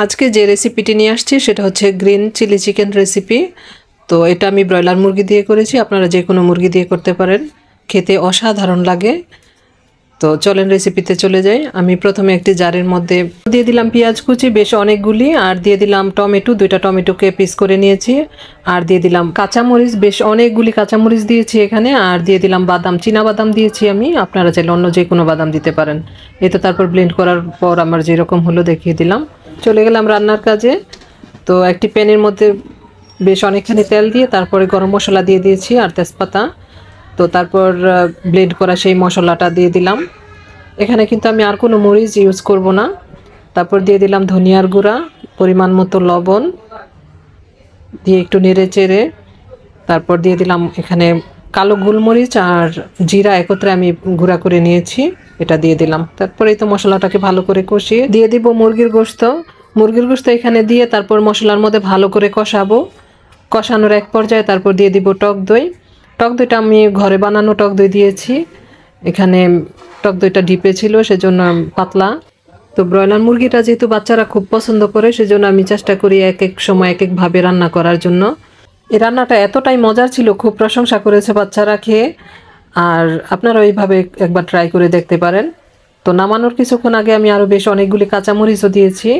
আজকে যে রেসিপিটি নিয়ে আসছি সেটা হচ্ছে গ্রিন চিলি চিকেন রেসিপি। তো এটা আমি ব্রয়লার মুরগি দিয়ে করেছি, আপনারা যে কোনো মুরগি দিয়ে করতে পারেন, খেতে অসাধারণ লাগে। তো চলেন রেসিপিতে চলে যাই। আমি প্রথমে একটি জারের মধ্যে দিয়ে দিলাম পেঁয়াজ কুচি বেশ অনেকগুলি, আর দিয়ে দিলাম টমেটো, 2টা টমেটোকে পিস করে নিয়েছি, আর দিয়ে দিলাম কাঁচামরিচ, বেশ অনেকগুলি কাঁচামরিচ দিয়েছি এখানে, আর দিয়ে দিলাম বাদাম, চীনা বাদাম দিয়েছি আমি, আপনারা চাইলে অন্য যে কোনো বাদাম দিতে পারেন। এটা তারপর ব্লেন্ড করার পর আমার যেরকম হলো দেখিয়ে দিলাম। চলে গেলাম রান্নার কাজে। তো একটি প্যানের মধ্যে বেশ অনেকখানি তেল দিয়ে তারপরে গরম মশলা দিয়ে দিয়েছি আর তেজপাতা। তো তারপর ব্লেন্ড করা সেই মশলাটা দিয়ে দিলাম। এখানে কিন্তু আমি আর কোনো মরিচ ইউজ করব না। তারপর দিয়ে দিলাম ধনিয়ার গুঁড়া, পরিমাণ মতো লবণ দিয়ে একটু নেড়ে চেড়ে তারপর দিয়ে দিলাম এখানে কালো গোলমরিচ আর জিরা একত্রে আমি গুঁড়া করে নিয়েছি, এটা দিয়ে দিলাম। তারপরে এই তো মশলাটাকে ভালো করে কষিয়ে দিয়ে দিব মুরগির গোশত। মুরগির গোশত এখানে দিয়ে তারপর মশলার মধ্যে ভালো করে কষাবো। কষানোর এক পর্যায়ে তারপর দিয়ে দিব টক দই। টক দইটা আমি ঘরে বানানো টক দই দিয়েছি, এখানে টক দইটা ডিপে ছিল সেজন্য পাতলা। তো ব্রয়লার মুরগিটা যেহেতু বাচ্চারা খুব পছন্দ করে সেজন্য আমি চেষ্টা করি এক এক সময় এক একভাবে রান্না করার জন্য। এই রান্নাটা এতটাই মজার ছিল, খুব প্রশংসা করেছে বাচ্চারা খেয়ে, আর আপনারা এইভাবে একবার ট্রাই করে দেখতে পারেন। তো নামানোর কিছুক্ষণ আগে আমি আরও বেশ অনেকগুলি কাঁচামরিচও দিয়েছি।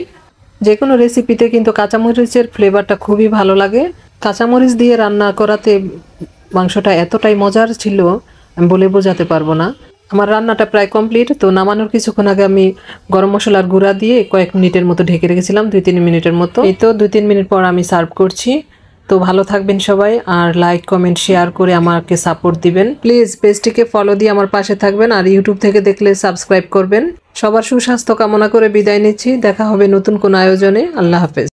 যে কোনো রেসিপিতে কিন্তু কাঁচামরিচের ফ্লেভারটা খুবই ভালো লাগে। কাঁচামরিচ দিয়ে রান্না করাতে মাংসটা এতটাই মজার ছিল আমি বলে বোঝাতে পারবো না। আমার রান্নাটা প্রায় কমপ্লিট। তো নামানোর কিছুক্ষণ আগে আমি গরম মশলার গুঁড়া দিয়ে কয়েক মিনিটের মতো ঢেকে রেখেছিলাম, 2-3 মিনিটের মতো। এই তো 2-3 মিনিট পর আমি সার্ভ করছি। তো ভালো থাকবেন সবাই, আর লাইক কমেন্ট শেয়ার করে আমাকে সাপোর্ট দিবেন প্লিজ। পেজটিকে ফলো দিয়ে আমার পাশে থাকবেন, আর ইউটিউব থেকে দেখলে সাবস্ক্রাইব করবেন। সবার সুস্বাস্থ্য কামনা করে বিদায় নিচ্ছি। দেখা হবে নতুন কোনো আয়োজনে। আল্লাহ হাফেজ।